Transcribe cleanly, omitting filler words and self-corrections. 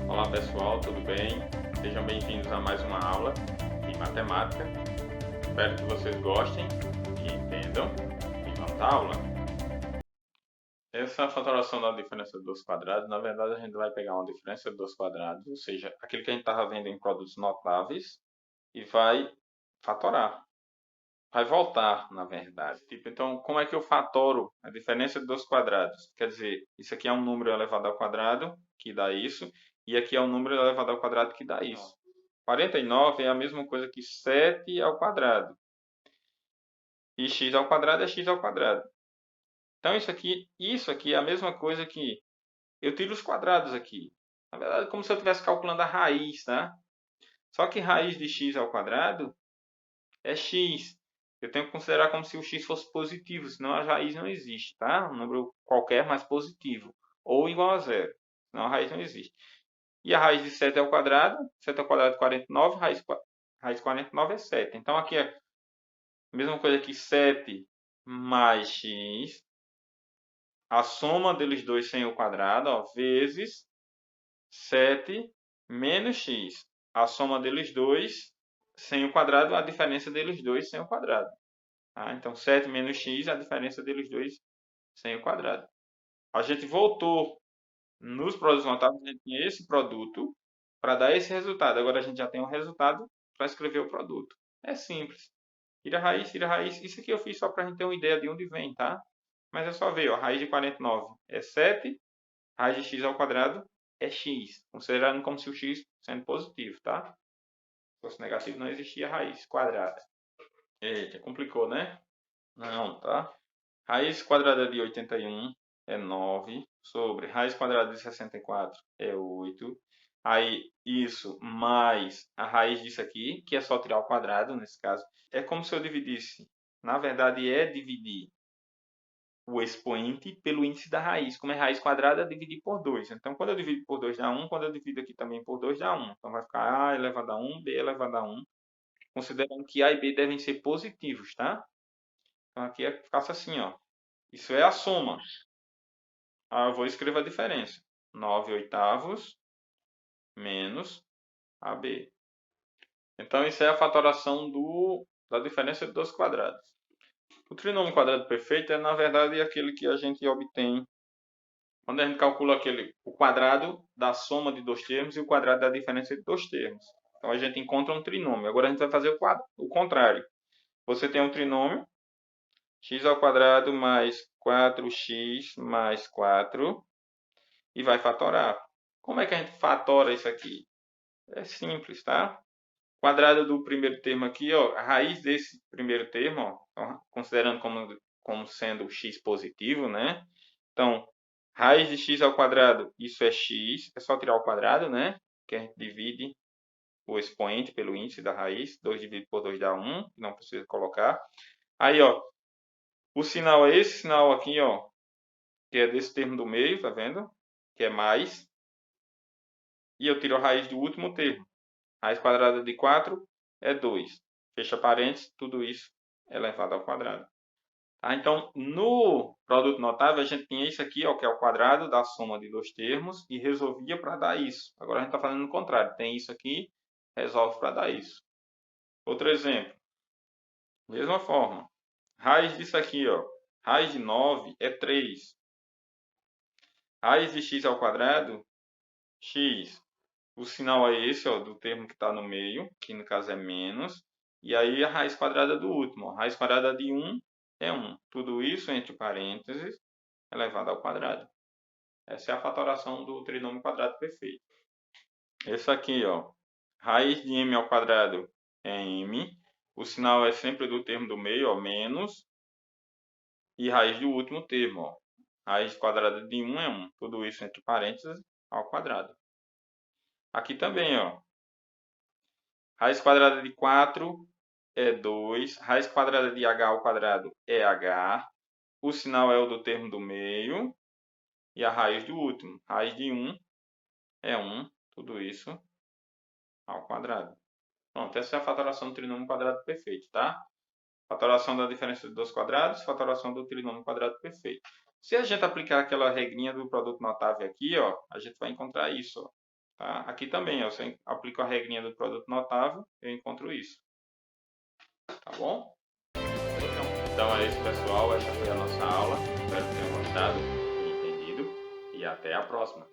Olá pessoal, tudo bem? Sejam bem-vindos a mais uma aula de matemática. Espero que vocês gostem e entendam. E vamos à aula. Essa fatoração da diferença de dois quadrados, na verdade a gente vai pegar uma diferença de dois quadrados, ou seja, aquilo que a gente estava vendo em produtos notáveis, e vai fatorar. Vai voltar, na verdade. Então, como é que eu fatoro a diferença de dois quadrados? Quer dizer, isso aqui é um número elevado ao quadrado, que dá isso, e aqui é um número elevado ao quadrado, que dá isso. 49 é a mesma coisa que 7 ao quadrado. E x ao quadrado é x ao quadrado. Então, isso aqui é a mesma coisa que eu tiro os quadrados aqui. Na verdade, é como se eu estivesse calculando a raiz, tá? Só que raiz de x ao quadrado é x. Eu tenho que considerar como se o x fosse positivo, senão a raiz não existe, tá? Um número qualquer, mas positivo. Ou igual a zero, senão a raiz não existe. E a raiz de 7 ao quadrado, 7 ao quadrado é 49, raiz de 49 é 7. Então aqui é a mesma coisa que 7 mais x, a soma deles dois sem o quadrado, ó, vezes 7 menos x. A soma deles dois sem o quadrado, a diferença deles dois sem o quadrado. Tá? Então, 7 menos x é a diferença deles dois sem o quadrado. A gente voltou nos produtos notáveis, a gente tinha esse produto para dar esse resultado. Agora a gente já tem um resultado para escrever o produto. É simples. Tira a raiz, tira a raiz. Isso aqui eu fiz só para a gente ter uma ideia de onde vem, tá? Mas é só ver, ó, raiz de 49 é 7, raiz de x ao quadrado é x, considerando como se o x sendo positivo, tá? Se fosse negativo, não existia raiz quadrada. Eita, complicou, né? Não, tá? Raiz quadrada de 81 é 9, sobre raiz quadrada de 64 é 8. Aí, isso mais a raiz disso aqui, que é só tirar o quadrado, nesse caso. É como se eu dividisse. Na verdade, é dividir o expoente pelo índice da raiz. Como é raiz quadrada, dividir por 2. Então, quando eu divido por 2 dá 1, quando eu divido aqui também por 2 dá 1. Então, vai ficar A elevado a 1, B elevado a 1, considerando que A e B devem ser positivos, tá? Então, aqui faço assim, ó. Isso é a soma. Aí eu vou escrever a diferença. 9 oitavos menos AB. Então, isso é a fatoração da diferença de dois quadrados. O trinômio quadrado perfeito é, na verdade, aquele que a gente obtém quando a gente calcula o quadrado da soma de dois termos e o quadrado da diferença de dois termos. Então, a gente encontra um trinômio. Agora, a gente vai fazer o contrário. Você tem um trinômio, x ao quadrado mais 4x mais 4, e vai fatorar. Como é que a gente fatora isso aqui? É simples, tá? Quadrado do primeiro termo aqui, ó, a raiz desse primeiro termo, ó, então, considerando como sendo x positivo, né? Então, raiz de x ao quadrado, isso é x, é só tirar o quadrado, né? Que a gente divide o expoente pelo índice da raiz, 2 dividido por 2 dá 1, não precisa colocar. Aí, ó, o sinal é esse sinal aqui, ó, que é desse termo do meio, tá vendo? Que é mais. E eu tiro a raiz do último termo. Raiz quadrada de 4 é 2. Fecha parênteses, tudo isso elevado ao quadrado. Tá? Então, no produto notável, a gente tinha isso aqui, ó, que é o quadrado da soma de dois termos, e resolvia para dar isso. Agora a gente está fazendo o contrário. Tem isso aqui, resolve para dar isso. Outro exemplo. Mesma forma. Raiz disso aqui, ó, raiz de 9 é 3. Raiz de x ao quadrado, x. O sinal é esse, ó, do termo que está no meio, que no caso é menos. E aí a raiz quadrada do último. Ó. Raiz quadrada de 1 é 1. Tudo isso entre parênteses elevado ao quadrado. Essa é a fatoração do trinômio quadrado perfeito. Esse aqui, ó, raiz de m ao quadrado é m. O sinal é sempre do termo do meio, ó, menos. E raiz do último termo, ó. Raiz quadrada de 1 é 1. Tudo isso entre parênteses ao quadrado. Aqui também, ó. Raiz quadrada de 4 é 2. Raiz quadrada de h ao quadrado é h. O sinal é o do termo do meio. E a raiz do último. Raiz de 1 é 1. Tudo isso ao quadrado. Pronto, essa é a fatoração do trinômio quadrado perfeito, tá? Fatoração da diferença de dois quadrados, fatoração do trinômio quadrado perfeito. Se a gente aplicar aquela regrinha do produto notável aqui, ó, a gente vai encontrar isso, ó. Tá? Aqui também, eu sempre aplico a regrinha do produto notável, eu encontro isso. Tá bom? Então é isso, pessoal. Essa foi a nossa aula. Espero que tenham gostado e entendido. E até a próxima.